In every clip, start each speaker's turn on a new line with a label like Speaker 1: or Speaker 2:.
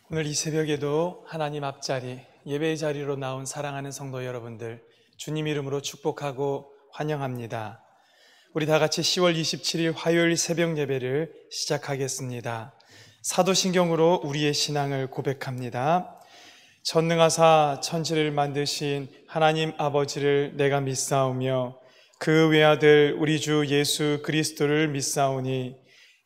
Speaker 1: 오늘 이 새벽에도 하나님 앞자리, 예배의 자리로 나온 사랑하는 성도 여러분들, 주님 이름으로 축복하고 환영합니다. 우리 다 같이 10월 27일 화요일 새벽 예배를 시작하겠습니다. 사도신경으로 우리의 신앙을 고백합니다. 전능하사 천지를 만드신 하나님 아버지를 내가 믿사오며 그 외아들 우리 주 예수 그리스도를 믿사오니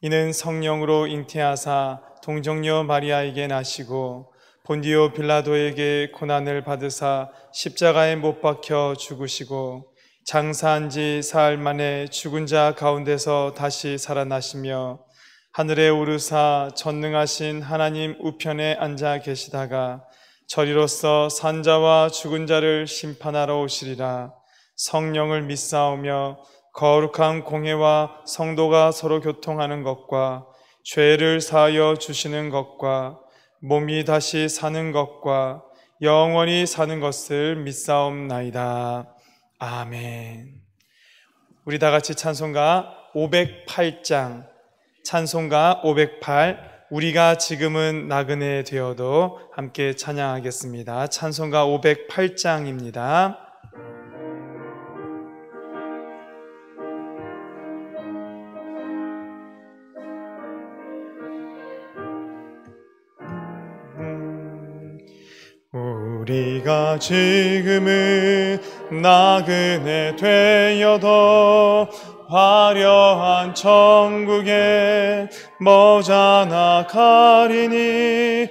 Speaker 1: 이는 성령으로 잉태하사 동정녀 마리아에게 나시고 본디오 빌라도에게 고난을 받으사 십자가에 못 박혀 죽으시고 장사한 지 사흘 만에 죽은 자 가운데서 다시 살아나시며 하늘에 오르사 전능하신 하나님 우편에 앉아 계시다가 저리로서 산자와 죽은 자를 심판하러 오시리라. 성령을 믿사오며 거룩한 공회와 성도가 서로 교통하는 것과 죄를 사하여 주시는 것과 몸이 다시 사는 것과 영원히 사는 것을 믿사옵나이다. 아멘. 우리 다 같이 찬송가 508장, 찬송가 508, 우리가 지금은 나그네 되어도 함께 찬양하겠습니다. 찬송가 508장입니다. 우리가 지금은 나그네 되어도 화려한 천국에 머지않아 가리니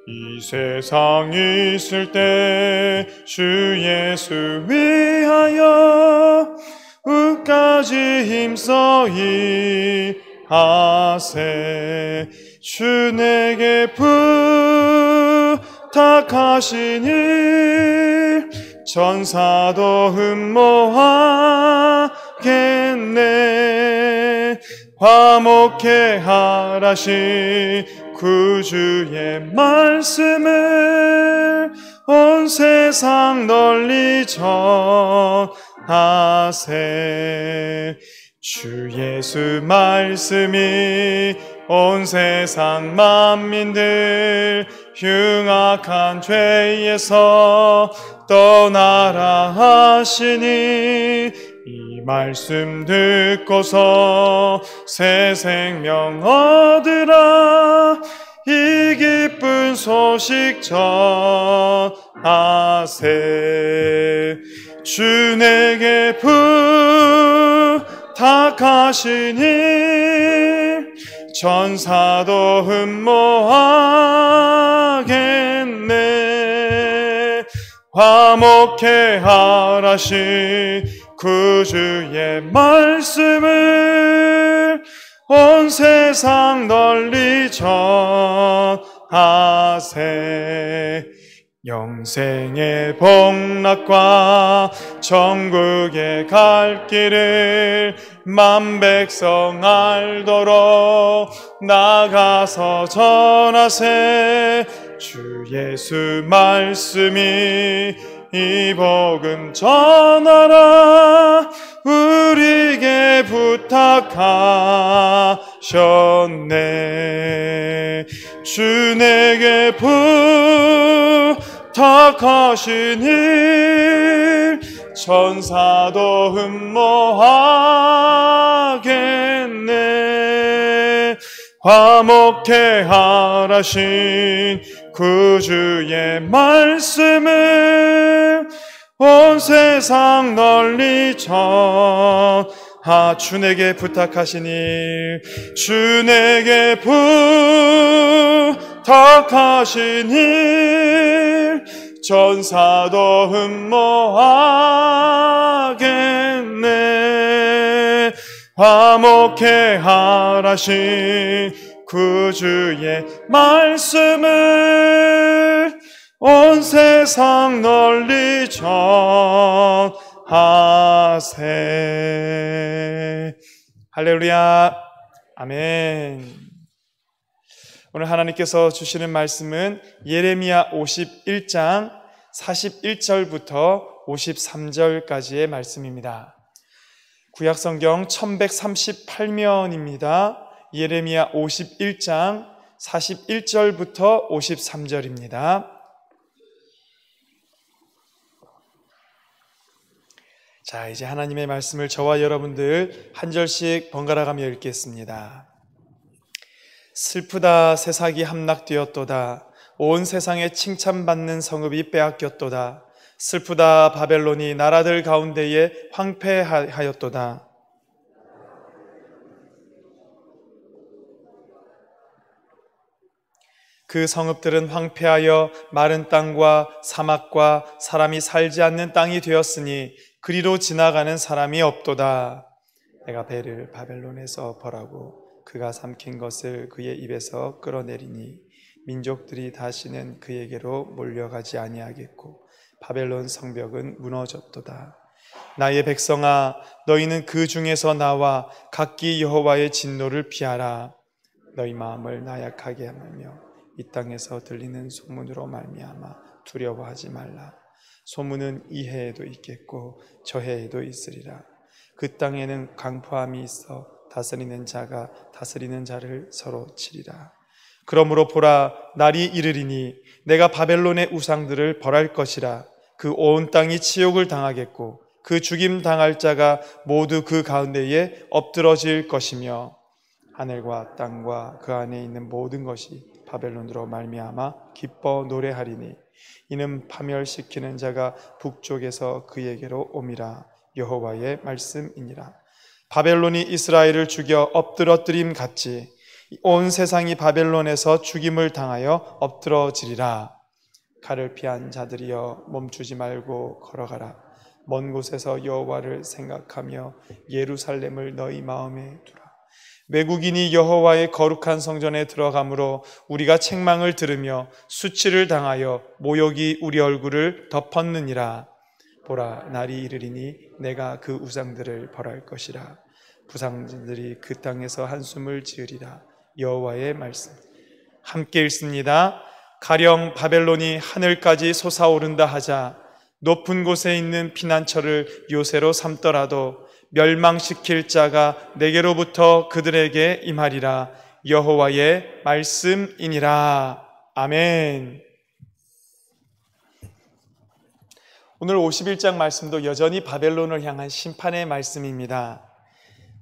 Speaker 1: 이 세상 있을 때 주 예수 위하여 끝까지 힘써 일하세. 주 내게 부탁하시니 전사도 흠모하겠네. 화목해 하라신 구주의 말씀을 온 세상 널리 전하세. 주 예수 말씀이 온 세상 만민들 흉악한 죄에서 떠나라 하시니 이 말씀 듣고서 새 생명 얻으라. 이 기쁜 소식 전하세. 주 내게 부탁하시니 전사도 흠모하겠네. 화목해 하라신 구주의 말씀을 온 세상 널리 전하세. 영생의 복락과 천국에 갈 길을 만백성 알도록 나가서 전하세. 주 예수 말씀이 이 복음 전하라. 우리에게 부탁하셨네. 주 내게 부탁하시니 천사도 흠모하겠네. 화목해 하라신 구주의 말씀을 온 세상 널리 전하. 주 내게 부탁하시니 주 내게 부탁하시니 전사도 흠모하겠네. 화목해 하라신 구주의 말씀을 온 세상 널리 전하세. 할렐루야. 아멘. 오늘 하나님께서 주시는 말씀은 예레미야 51장 41절부터 53절까지의 말씀입니다. 구약성경 1138면입니다. 예레미야 51장 41절부터 53절입니다. 자, 이제 하나님의 말씀을 저와 여러분들 한 절씩 번갈아 가며 읽겠습니다. 슬프다 새삭이 함락되었도다. 온 세상에 칭찬받는 성읍이 빼앗겼도다. 슬프다 바벨론이 나라들 가운데에 황폐하였도다. 그 성읍들은 황폐하여 마른 땅과 사막과 사람이 살지 않는 땅이 되었으니 그리로 지나가는 사람이 없도다. 내가 배를 바벨론에서 벌하고 그가 삼킨 것을 그의 입에서 끌어내리니 민족들이 다시는 그에게로 몰려가지 아니하겠고 바벨론 성벽은 무너졌도다. 나의 백성아, 너희는 그 중에서 나와 각기 여호와의 진노를 피하라. 너희 마음을 나약하게 하며 이 땅에서 들리는 소문으로 말미암아 두려워하지 말라. 소문은 이 해에도 있겠고 저 해에도 있으리라. 그 땅에는 강포함이 있어 다스리는 자가 다스리는 자를 서로 치리라. 그러므로 보라, 날이 이르리니 내가 바벨론의 우상들을 벌할 것이라. 그 온 땅이 치욕을 당하겠고 그 죽임 당할 자가 모두 그 가운데에 엎드러질 것이며 하늘과 땅과 그 안에 있는 모든 것이 바벨론으로 말미암아 기뻐 노래하리니 이는 파멸시키는 자가 북쪽에서 그에게로 옴이라. 여호와의 말씀이니라. 바벨론이 이스라엘을 죽여 엎드러뜨림 같이 온 세상이 바벨론에서 죽임을 당하여 엎드러지리라. 칼을 피한 자들이여 멈추지 말고 걸어가라. 먼 곳에서 여호와를 생각하며 예루살렘을 너희 마음에 두라. 외국인이 여호와의 거룩한 성전에 들어가므로 우리가 책망을 들으며 수치를 당하여 모욕이 우리 얼굴을 덮었느니라. 보라, 날이 이르리니 내가 그 우상들을 벌할 것이라. 부상들이 그 땅에서 한숨을 지으리라. 여호와의 말씀. 함께 읽습니다. 가령 바벨론이 하늘까지 솟아오른다 하자 높은 곳에 있는 피난처를 요새로 삼더라도 멸망시킬 자가 내게로부터 그들에게 임하리라. 여호와의 말씀이니라. 아멘. 오늘 51장 말씀도 여전히 바벨론을 향한 심판의 말씀입니다.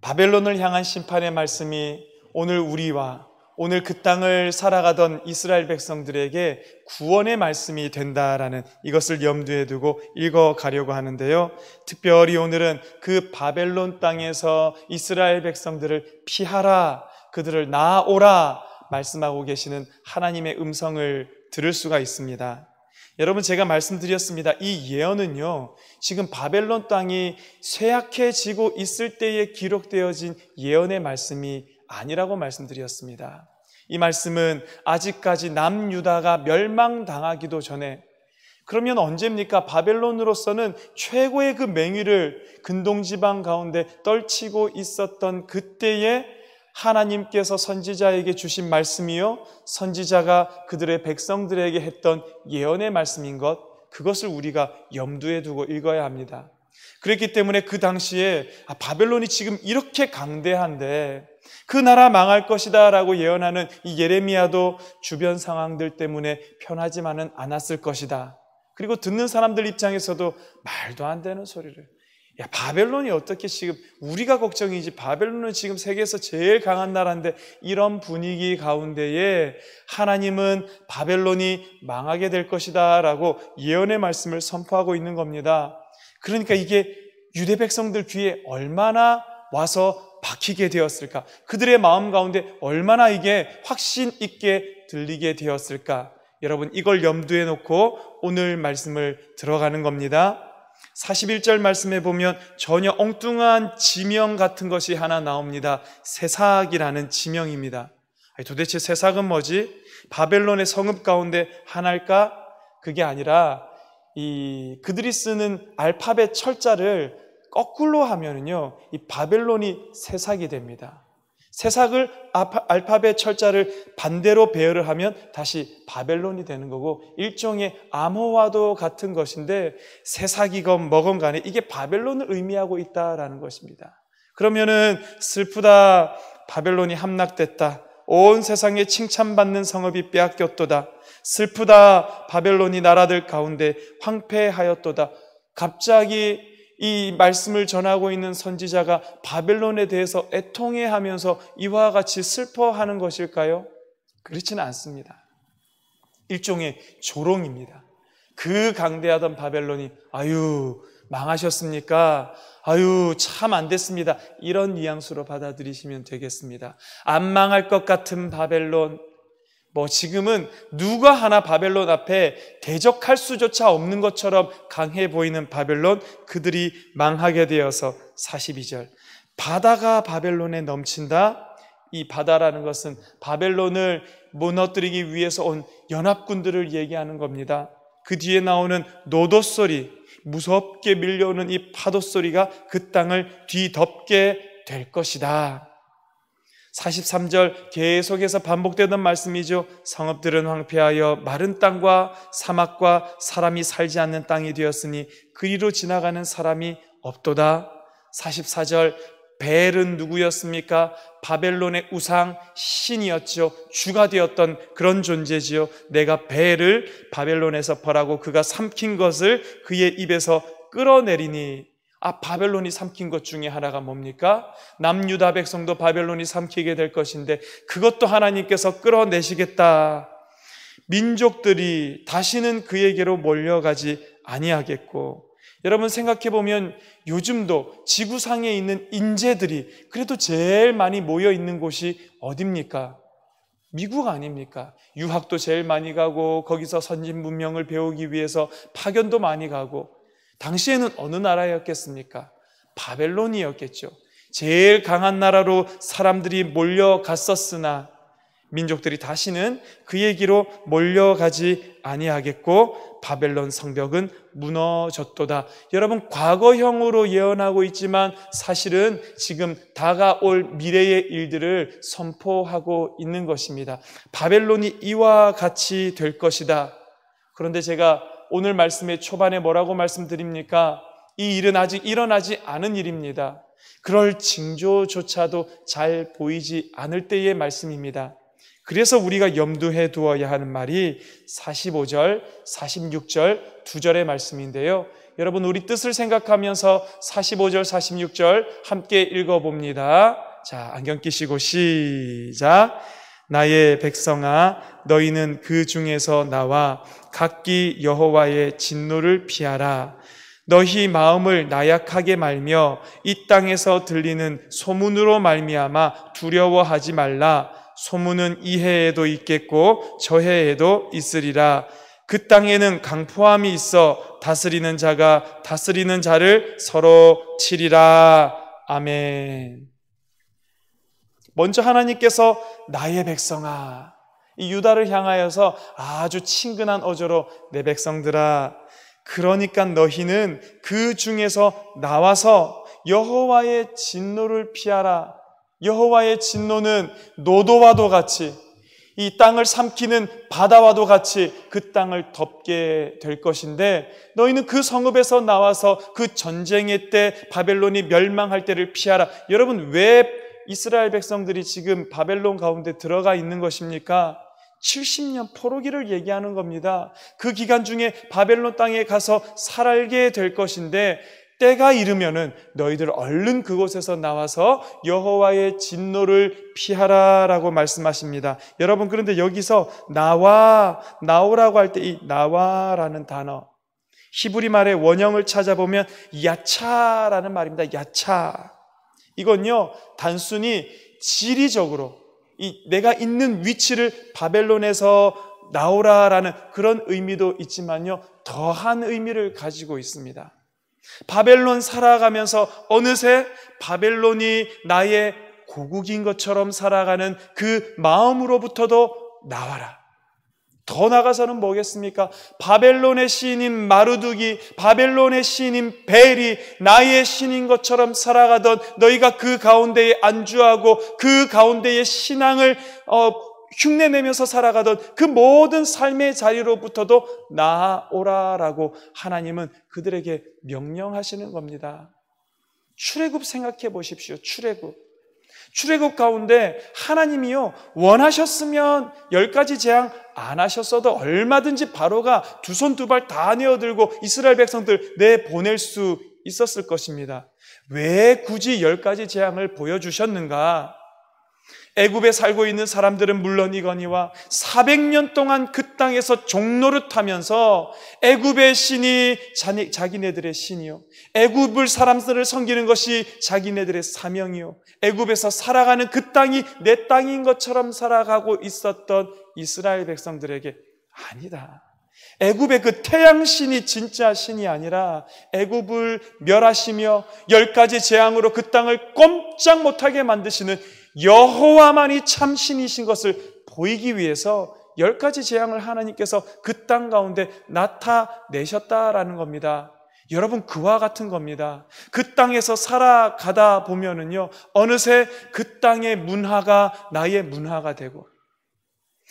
Speaker 1: 바벨론을 향한 심판의 말씀이 오늘 우리와 오늘 그 땅을 살아가던 이스라엘 백성들에게 구원의 말씀이 된다라는 이것을 염두에 두고 읽어가려고 하는데요. 특별히 오늘은 그 바벨론 땅에서 이스라엘 백성들을 피하라, 그들을 나아오라 말씀하고 계시는 하나님의 음성을 들을 수가 있습니다. 여러분, 제가 말씀드렸습니다. 이 예언은요, 지금 바벨론 땅이 쇠약해지고 있을 때에 기록되어진 예언의 말씀이 아니라고 말씀드렸습니다. 이 말씀은 아직까지 남유다가 멸망당하기도 전에, 그러면 언제입니까? 바벨론으로서는 최고의 그 맹위를 근동지방 가운데 떨치고 있었던 그때에 하나님께서 선지자에게 주신 말씀이요, 선지자가 그들의 백성들에게 했던 예언의 말씀인 것, 그것을 우리가 염두에 두고 읽어야 합니다. 그랬기 때문에 그 당시에 바벨론이 지금 이렇게 강대한데 그 나라 망할 것이다 라고 예언하는 이 예레미야도 주변 상황들 때문에 편하지만은 않았을 것이다. 그리고 듣는 사람들 입장에서도 말도 안 되는 소리를, 야, 바벨론이 어떻게 지금 우리가 걱정이지, 바벨론은 지금 세계에서 제일 강한 나라인데, 이런 분위기 가운데에 하나님은 바벨론이 망하게 될 것이다 라고 예언의 말씀을 선포하고 있는 겁니다. 그러니까 이게 유대 백성들 귀에 얼마나 와서 박히게 되었을까, 그들의 마음 가운데 얼마나 이게 확신 있게 들리게 되었을까. 여러분, 이걸 염두에 놓고 오늘 말씀을 들어가는 겁니다. 41절 말씀에 보면 전혀 엉뚱한 지명 같은 것이 하나 나옵니다. 세삭이라는 지명입니다. 도대체 세삭은 뭐지? 바벨론의 성읍 가운데 하나일까? 그게 아니라 그들이 쓰는 알파벳 철자를 거꾸로 하면은요, 이 바벨론이 세삭이 됩니다. 세삭을 알파벳 철자를 반대로 배열을 하면 다시 바벨론이 되는 거고, 일종의 암호와도 같은 것인데 세삭이건 뭐건 간에 이게 바벨론을 의미하고 있다라는 것입니다. 그러면은 슬프다, 바벨론이 함락됐다, 온 세상에 칭찬받는 성읍이 빼앗겼도다. 슬프다. 바벨론이 나라들 가운데 황폐하였도다. 갑자기 이 말씀을 전하고 있는 선지자가 바벨론에 대해서 애통해하면서 이와 같이 슬퍼하는 것일까요? 그렇지는 않습니다. 일종의 조롱입니다. 그 강대하던 바벨론이 아유 망하셨습니까? 아유 참 안 됐습니다. 이런 뉘앙스로 받아들이시면 되겠습니다. 안 망할 것 같은 바벨론, 지금은 누가 하나 바벨론 앞에 대적할 수조차 없는 것처럼 강해 보이는 바벨론, 그들이 망하게 되어서 42절 바다가 바벨론에 넘친다. 이 바다라는 것은 바벨론을 무너뜨리기 위해서 온 연합군들을 얘기하는 겁니다. 그 뒤에 나오는 노도 소리, 무섭게 밀려오는 이 파도 소리가 그 땅을 뒤덮게 될 것이다. 43절 계속해서 반복되던 말씀이죠. 성읍들은 황폐하여 마른 땅과 사막과 사람이 살지 않는 땅이 되었으니 그리로 지나가는 사람이 없도다. 44절 벨은 누구였습니까? 바벨론의 우상 신이었죠. 주가 되었던 그런 존재지요. 내가 벨을 바벨론에서 벌하고 그가 삼킨 것을 그의 입에서 끌어내리니. 바벨론이 삼킨 것 중에 하나가 뭡니까? 남유다 백성도 바벨론이 삼키게 될 것인데 그것도 하나님께서 끌어내시겠다. 민족들이 다시는 그에게로 몰려가지 아니하겠고. 여러분 생각해 보면 요즘도 지구상에 있는 인재들이 그래도 제일 많이 모여 있는 곳이 어딥니까? 미국 아닙니까? 유학도 제일 많이 가고 거기서 선진 문명을 배우기 위해서 파견도 많이 가고. 당시에는 어느 나라였겠습니까? 바벨론이었겠죠. 제일 강한 나라로 사람들이 몰려갔었으나 민족들이 다시는 그에게로 몰려가지 아니하겠고 바벨론 성벽은 무너졌도다. 여러분 과거형으로 예언하고 있지만 사실은 지금 다가올 미래의 일들을 선포하고 있는 것입니다. 바벨론이 이와 같이 될 것이다. 그런데 제가 오늘 말씀의 초반에 뭐라고 말씀드립니까? 이 일은 아직 일어나지 않은 일입니다. 그럴 징조조차도 잘 보이지 않을 때의 말씀입니다. 그래서 우리가 염두해 두어야 하는 말이 45절, 46절 두 절의 말씀인데요. 여러분 우리 뜻을 생각하면서 45절, 46절 함께 읽어봅니다. 자, 안경 끼시고 시작. 나의 백성아, 너희는 그 중에서 나와 각기 여호와의 진노를 피하라. 너희 마음을 나약하게 말며 이 땅에서 들리는 소문으로 말미암아 두려워하지 말라. 소문은 이 해에도 있겠고 저 해에도 있으리라. 그 땅에는 강포함이 있어 다스리는 자가 다스리는 자를 서로 치리라. 아멘. 먼저 하나님께서 나의 백성아, 이 유다를 향하여서 아주 친근한 어조로 내 백성들아, 그러니까 너희는 그 중에서 나와서 여호와의 진노를 피하라. 여호와의 진노는 노도와도 같이 이 땅을 삼키는 바다와도 같이 그 땅을 덮게 될 것인데 너희는 그 성읍에서 나와서 그 전쟁의 때 바벨론이 멸망할 때를 피하라. 여러분 왜 이스라엘 백성들이 지금 바벨론 가운데 들어가 있는 것입니까? 70년 포로기를 얘기하는 겁니다. 그 기간 중에 바벨론 땅에 가서 살게 될 것인데 때가 이르면은 너희들 얼른 그곳에서 나와서 여호와의 진노를 피하라라고 말씀하십니다. 여러분 그런데 여기서 나오라고 할 때 이 나와라는 단어 히브리 말의 원형을 찾아보면 야차라는 말입니다. 야차. 이건요 단순히 지리적으로 내가 있는 위치를 바벨론에서 나오라라는 그런 의미도 있지만요 더한 의미를 가지고 있습니다. 바벨론 살아가면서 어느새 바벨론이 나의 고국인 것처럼 살아가는 그 마음으로부터도 나와라. 더 나아가서는 뭐겠습니까? 바벨론의 신인 마르둑이, 바벨론의 신인 벨이 나의 신인 것처럼 살아가던 너희가 그 가운데에 안주하고 그 가운데에 신앙을 흉내내면서 살아가던 그 모든 삶의 자리로부터도 나아오라라고 하나님은 그들에게 명령하시는 겁니다. 출애굽 생각해 보십시오. 출애굽. 출애굽 가운데 하나님이요 원하셨으면 10가지 재앙 안 하셨어도 얼마든지 바로가 두 손 두 발 다 내어들고 이스라엘 백성들 내보낼 수 있었을 것입니다. 왜 굳이 10가지 재앙을 보여주셨는가? 애굽에 살고 있는 사람들은 물론이거니와 400년 동안 그 땅에서 종노릇하면서 애굽의 신이 자기네들의 신이요, 애굽을 사람들을 섬기는 것이 자기네들의 사명이요, 애굽에서 살아가는 그 땅이 내 땅인 것처럼 살아가고 있었던 이스라엘 백성들에게 아니다, 애굽의 그 태양신이 진짜 신이 아니라 애굽을 멸하시며 10가지 재앙으로 그 땅을 꼼짝 못하게 만드시는 여호와만이 참 신이신 것을 보이기 위해서 10가지 재앙을 하나님께서 그 땅 가운데 나타내셨다라는 겁니다. 여러분, 그와 같은 겁니다. 그 땅에서 살아가다 보면은요, 어느새 그 땅의 문화가 나의 문화가 되고,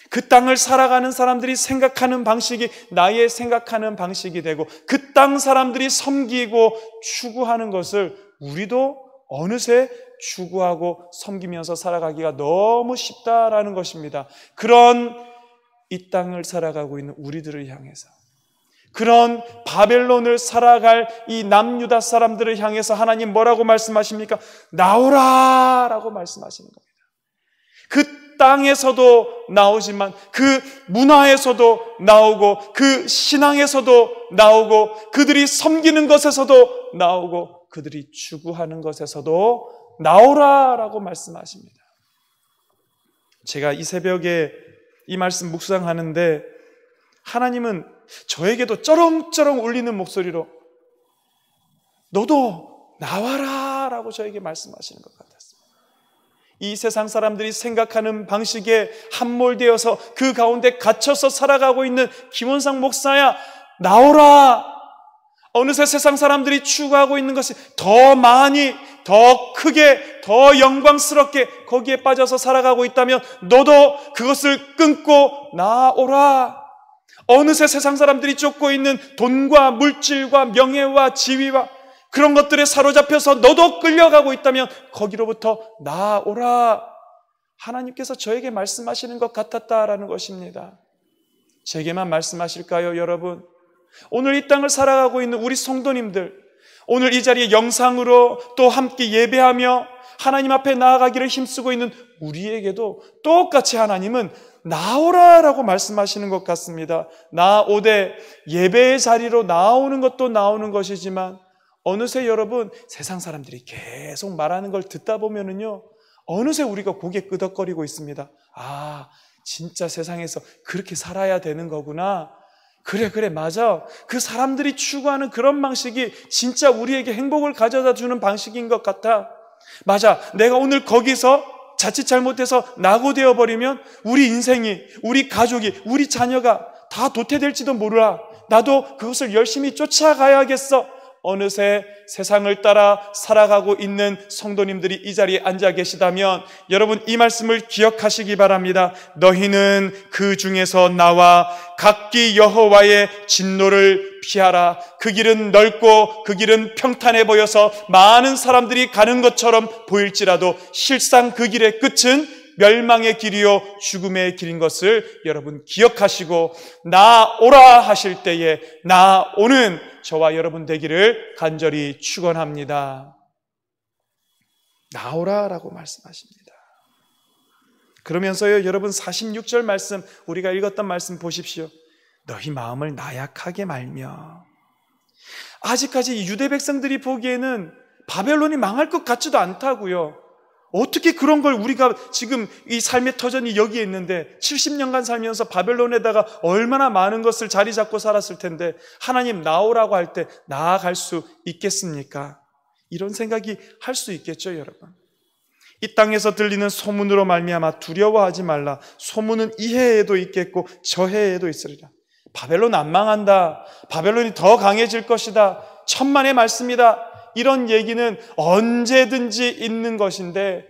Speaker 1: 그 땅을 살아가는 사람들이 생각하는 방식이 나의 생각하는 방식이 되고, 그 땅 사람들이 섬기고 추구하는 것을 우리도 어느새 추구하고 섬기면서 살아가기가 너무 쉽다라는 것입니다. 그런 이 땅을 살아가고 있는 우리들을 향해서, 그런 바벨론을 살아갈 이 남유다 사람들을 향해서 하나님 뭐라고 말씀하십니까? 나오라 라고 말씀하시는 겁니다. 그 땅에서도 나오지만 그 문화에서도 나오고 그 신앙에서도 나오고 그들이 섬기는 것에서도 나오고 그들이 추구하는 것에서도 나오라라고 말씀하십니다. 제가 이 새벽에 이 말씀 묵상하는데 하나님은 저에게도 쩌렁쩌렁 울리는 목소리로 너도 나와라 라고 저에게 말씀하시는 것 같았습니다. 이 세상 사람들이 생각하는 방식에 함몰되어서 그 가운데 갇혀서 살아가고 있는 김원상 목사야, 나오라. 어느새 세상 사람들이 추구하고 있는 것이 더 많이, 더 크게, 더 영광스럽게 거기에 빠져서 살아가고 있다면 너도 그것을 끊고 나오라. 어느새 세상 사람들이 쫓고 있는 돈과 물질과 명예와 지위와 그런 것들에 사로잡혀서 너도 끌려가고 있다면 거기로부터 나오라. 하나님께서 저에게 말씀하시는 것 같았다라는 것입니다. 제게만 말씀하실까요, 여러분? 오늘 이 땅을 살아가고 있는 우리 성도님들, 오늘 이 자리에 영상으로 또 함께 예배하며 하나님 앞에 나아가기를 힘쓰고 있는 우리에게도 똑같이 하나님은 나오라라고 말씀하시는 것 같습니다. 나오되 예배의 자리로 나오는 것도 나오는 것이지만 어느새 여러분, 세상 사람들이 계속 말하는 걸 듣다 보면은요, 어느새 우리가 고개 끄덕거리고 있습니다. 아, 진짜 세상에서 그렇게 살아야 되는 거구나. 그래, 맞아. 그 사람들이 추구하는 그런 방식이 진짜 우리에게 행복을 가져다 주는 방식인 것 같아. 맞아. 내가 오늘 거기서 자칫 잘못해서 낙오되어 버리면 우리 인생이, 우리 가족이, 우리 자녀가 다 도태될지도 몰라. 나도 그것을 열심히 쫓아가야겠어. 어느새 세상을 따라 살아가고 있는 성도님들이 이 자리에 앉아 계시다면 여러분, 이 말씀을 기억하시기 바랍니다. 너희는 그 중에서 나와 각기 여호와의 진노를 피하라. 그 길은 넓고 그 길은 평탄해 보여서 많은 사람들이 가는 것처럼 보일지라도 실상 그 길의 끝은 멸망의 길이요 죽음의 길인 것을 여러분 기억하시고 나오라 하실 때에 나오는 저와 여러분 되기를 간절히 축원합니다. 나오라라고 말씀하십니다. 그러면서요, 여러분 46절 말씀, 우리가 읽었던 말씀 보십시오. 너희 마음을 나약하게 말며. 아직까지 유대 백성들이 보기에는 바벨론이 망할 것 같지도 않다고요. 어떻게 그런 걸 우리가 지금 이 삶의 터전이 여기에 있는데 70년간 살면서 바벨론에다가 얼마나 많은 것을 자리 잡고 살았을 텐데 하나님 나오라고 할 때 나아갈 수 있겠습니까? 이런 생각이 할 수 있겠죠, 여러분. 이 땅에서 들리는 소문으로 말미암아 두려워하지 말라. 소문은 이 해에도 있겠고 저 해에도 있으리라. 바벨론 안 망한다. 바벨론이 더 강해질 것이다. 천만의 말씀이다. 이런 얘기는 언제든지 있는 것인데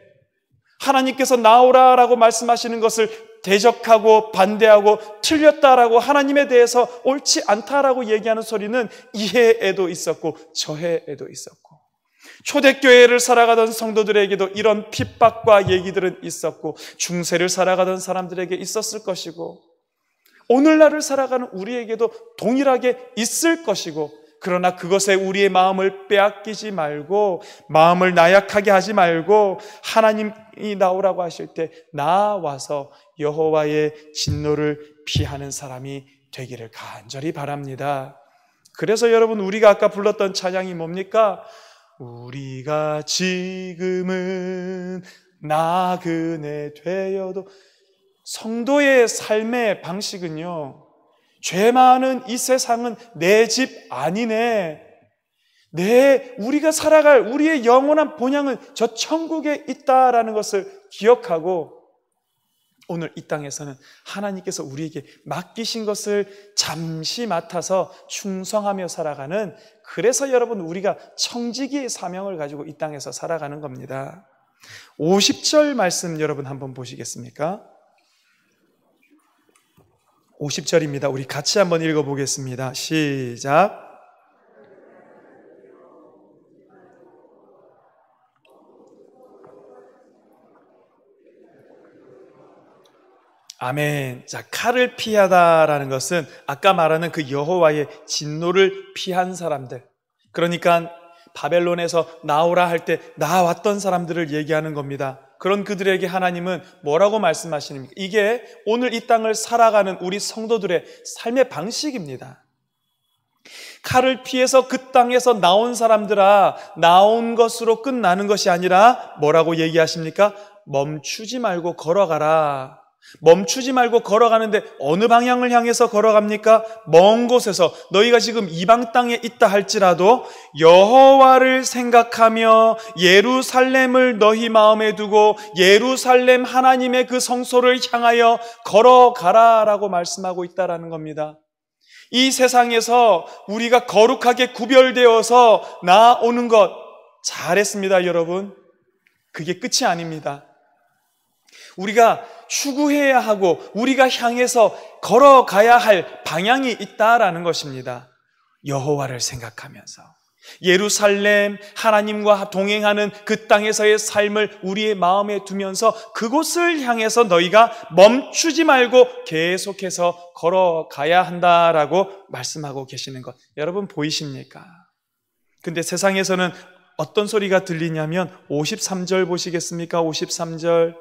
Speaker 1: 하나님께서 나오라라고 말씀하시는 것을 대적하고 반대하고 틀렸다라고 하나님에 대해서 옳지 않다라고 얘기하는 소리는 이 해에도 있었고 저 해에도 있었고 초대교회를 살아가던 성도들에게도 이런 핍박과 얘기들은 있었고, 중세를 살아가던 사람들에게 있었을 것이고, 오늘날을 살아가는 우리에게도 동일하게 있을 것이고, 그러나 그것에 우리의 마음을 빼앗기지 말고, 마음을 나약하게 하지 말고, 하나님이 나오라고 하실 때 나와서 여호와의 진노를 피하는 사람이 되기를 간절히 바랍니다. 그래서 여러분, 우리가 아까 불렀던 찬양이 뭡니까? 우리가 지금은 나그네 되어도. 성도의 삶의 방식은요, 죄 많은 이 세상은 내 집 아니네, 우리가 살아갈 우리의 영원한 본향은 저 천국에 있다라는 것을 기억하고, 오늘 이 땅에서는 하나님께서 우리에게 맡기신 것을 잠시 맡아서 충성하며 살아가는, 그래서 여러분 우리가 청지기의 사명을 가지고 이 땅에서 살아가는 겁니다. 50절 말씀 여러분 한번 보시겠습니까? 50절입니다. 우리 같이 한번 읽어보겠습니다. 시작. 아멘. 자, 칼을 피하다라는 것은 아까 말하는 그 여호와의 진노를 피한 사람들, 그러니까 바벨론에서 나오라 할 때 나왔던 사람들을 얘기하는 겁니다. 그런 그들에게 하나님은 뭐라고 말씀하시십니까? 이게 오늘 이 땅을 살아가는 우리 성도들의 삶의 방식입니다. 칼을 피해서 그 땅에서 나온 사람들아, 나온 것으로 끝나는 것이 아니라 뭐라고 얘기하십니까? 멈추지 말고 걸어가라. 멈추지 말고 걸어가는데 어느 방향을 향해서 걸어갑니까? 먼 곳에서, 너희가 지금 이방 땅에 있다 할지라도 여호와를 생각하며 예루살렘을 너희 마음에 두고 예루살렘 하나님의 그 성소를 향하여 걸어가라라고 말씀하고 있다라는 겁니다. 이 세상에서 우리가 거룩하게 구별되어서 나오는 것 잘했습니다, 여러분. 그게 끝이 아닙니다. 우리가 추구해야 하고 우리가 향해서 걸어가야 할 방향이 있다라는 것입니다. 여호와를 생각하면서 예루살렘 하나님과 동행하는 그 땅에서의 삶을 우리의 마음에 두면서 그곳을 향해서 너희가 멈추지 말고 계속해서 걸어가야 한다라고 말씀하고 계시는 것 여러분 보이십니까? 근데 세상에서는 어떤 소리가 들리냐면 53절 보시겠습니까? 53절.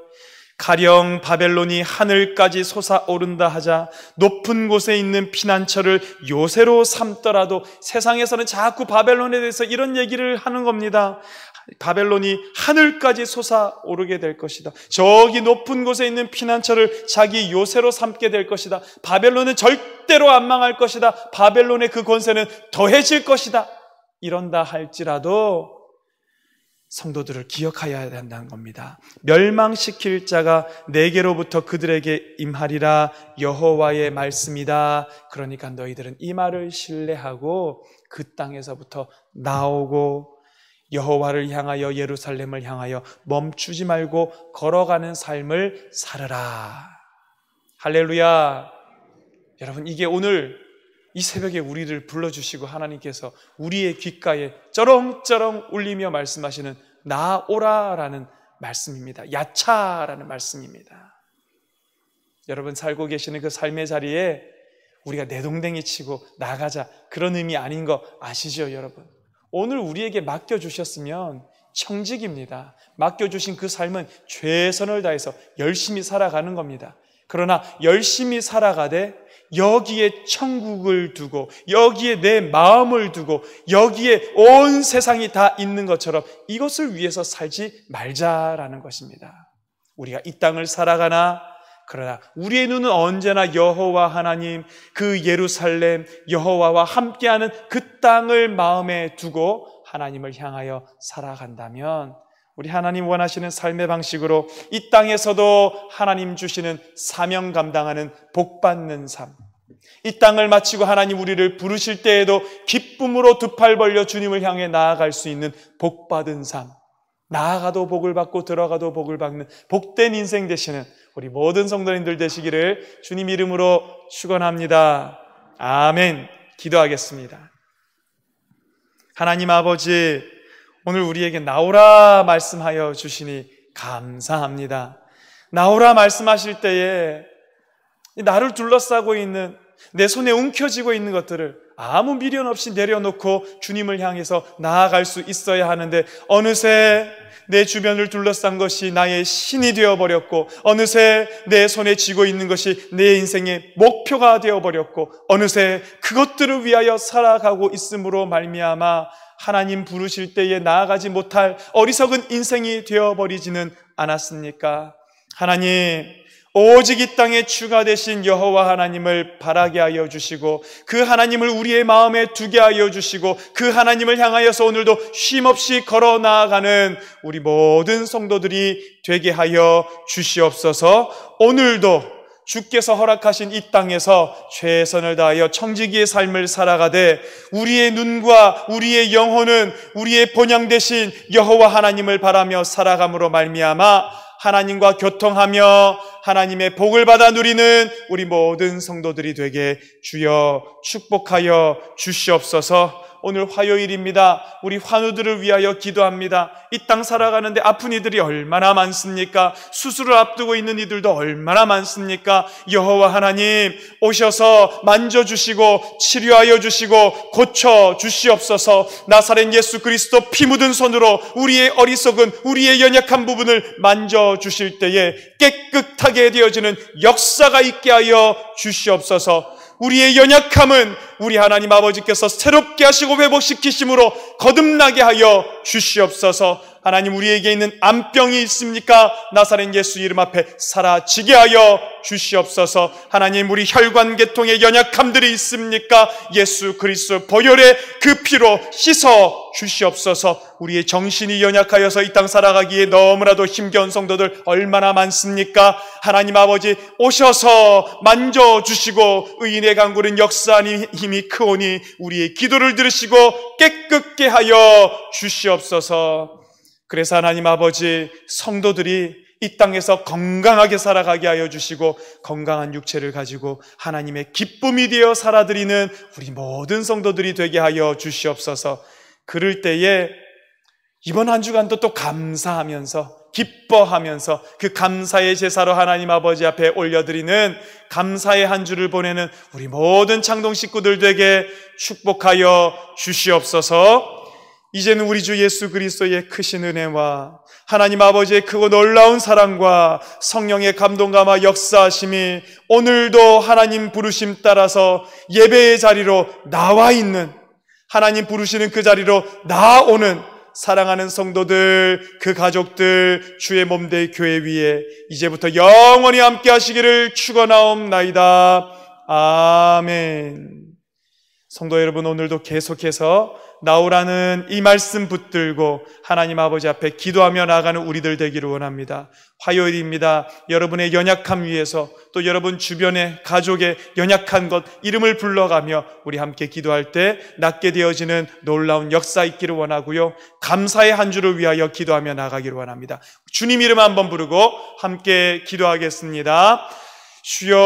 Speaker 1: 가령 바벨론이 하늘까지 솟아오른다 하자 높은 곳에 있는 피난처를 요새로 삼더라도, 세상에서는 자꾸 바벨론에 대해서 이런 얘기를 하는 겁니다. 바벨론이 하늘까지 솟아오르게 될 것이다. 저기 높은 곳에 있는 피난처를 자기 요새로 삼게 될 것이다. 바벨론은 절대로 안 망할 것이다. 바벨론의 그 권세는 더해질 것이다. 이런다 할지라도 성도들을 기억하여야 한다는 겁니다. 멸망시킬 자가 내게로부터 그들에게 임하리라. 여호와의 말씀이다. 그러니까 너희들은 이 말을 신뢰하고 그 땅에서부터 나오고 여호와를 향하여 예루살렘을 향하여 멈추지 말고 걸어가는 삶을 살아라. 할렐루야. 여러분, 이게 오늘 이 새벽에 우리를 불러주시고 하나님께서 우리의 귓가에 쩌렁쩌렁 울리며 말씀하시는 나오라라는 말씀입니다. 야차라는 말씀입니다. 여러분 살고 계시는 그 삶의 자리에 우리가 내동댕이 치고 나가자 그런 의미 아닌 거 아시죠, 여러분? 오늘 우리에게 맡겨주셨으면 청직입니다. 맡겨주신 그 삶은 최선을 다해서 열심히 살아가는 겁니다. 그러나 열심히 살아가되 여기에 천국을 두고 여기에 내 마음을 두고 여기에 온 세상이 다 있는 것처럼 이것을 위해서 살지 말자라는 것입니다. 우리가 이 땅을 살아가나, 그러나 우리의 눈은 언제나 여호와 하나님, 그 예루살렘 여호와와 함께하는 그 땅을 마음에 두고 하나님을 향하여 살아간다면 우리 하나님 원하시는 삶의 방식으로 이 땅에서도 하나님 주시는 사명 감당하는 복받는 삶, 이 땅을 마치고 하나님 우리를 부르실 때에도 기쁨으로 두 팔 벌려 주님을 향해 나아갈 수 있는 복받은 삶, 나아가도 복을 받고 들어가도 복을 받는 복된 인생 되시는 우리 모든 성도님들 되시기를 주님 이름으로 축원합니다. 아멘. 기도하겠습니다. 하나님 아버지, 오늘 우리에게 나오라 말씀하여 주시니 감사합니다. 나오라 말씀하실 때에 나를 둘러싸고 있는, 내 손에 움켜쥐고 있는 것들을 아무 미련 없이 내려놓고 주님을 향해서 나아갈 수 있어야 하는데, 어느새 내 주변을 둘러싼 것이 나의 신이 되어버렸고, 어느새 내 손에 쥐고 있는 것이 내 인생의 목표가 되어버렸고, 어느새 그것들을 위하여 살아가고 있음으로 말미암아 하나님 부르실 때에 나아가지 못할 어리석은 인생이 되어버리지는 않았습니까? 하나님, 오직 이 땅에 주가 되신 여호와 하나님을 바라게 하여 주시고, 그 하나님을 우리의 마음에 두게 하여 주시고, 그 하나님을 향하여서 오늘도 쉼없이 걸어 나아가는 우리 모든 성도들이 되게 하여 주시옵소서. 오늘도 주께서 허락하신 이 땅에서 최선을 다하여 청지기의 삶을 살아가되, 우리의 눈과 우리의 영혼은 우리의 본향 되신 여호와 하나님을 바라며 살아감으로 말미암아 하나님과 교통하며 하나님의 복을 받아 누리는 우리 모든 성도들이 되게 주여 축복하여 주시옵소서. 오늘 화요일입니다. 우리 환우들을 위하여 기도합니다. 이 땅 살아가는데 아픈 이들이 얼마나 많습니까? 수술을 앞두고 있는 이들도 얼마나 많습니까? 여호와 하나님 오셔서 만져주시고 치료하여 주시고 고쳐 주시옵소서. 나사렛 예수 그리스도 피 묻은 손으로 우리의 어리석은, 우리의 연약한 부분을 만져주실 때에 깨끗하게 되어지는 역사가 있게 하여 주시옵소서. 우리의 연약함은 우리 하나님 아버지께서 새롭게 하시고 회복시키심으로 거듭나게 하여 주시옵소서. 하나님, 우리에게 있는 암병이 있습니까? 나사렛 예수 이름 앞에 사라지게 하여 주시옵소서. 하나님, 우리 혈관계통에 연약함들이 있습니까? 예수 그리스도 보혈의 그 피로 씻어 주시옵소서. 우리의 정신이 연약하여서 이 땅 살아가기에 너무나도 힘겨운 성도들 얼마나 많습니까? 하나님 아버지 오셔서 만져주시고 의인의 강구는 역사하니 힘이 크오니 우리의 기도를 들으시고 깨끗게 하여 주시옵소서. 그래서 하나님 아버지, 성도들이 이 땅에서 건강하게 살아가게 하여 주시고 건강한 육체를 가지고 하나님의 기쁨이 되어 살아드리는 우리 모든 성도들이 되게 하여 주시옵소서. 그럴 때에 이번 한 주간도 또 감사하면서 기뻐하면서 그 감사의 제사로 하나님 아버지 앞에 올려드리는 감사의 한 주를 보내는 우리 모든 창동 식구들 되게 축복하여 주시옵소서. 이제는 우리 주 예수 그리스도의 크신 은혜와 하나님 아버지의 크고 놀라운 사랑과 성령의 감동감화 역사하심이 오늘도 하나님 부르심 따라서 예배의 자리로 나와 있는, 하나님 부르시는 그 자리로 나아오는 사랑하는 성도들, 그 가족들, 주의 몸된 교회 위에 이제부터 영원히 함께 하시기를 축원하옵나이다. 아멘. 성도 여러분, 오늘도 계속해서 나오라는 이 말씀 붙들고 하나님 아버지 앞에 기도하며 나아가는 우리들 되기를 원합니다. 화요일입니다. 여러분의 연약함 위에서 또 여러분 주변의 가족의 연약한 것 이름을 불러가며 우리 함께 기도할 때 낫게 되어지는 놀라운 역사 있기를 원하고요, 감사의 한 주를 위하여 기도하며 나아가기를 원합니다. 주님 이름 한번 부르고 함께 기도하겠습니다. 주여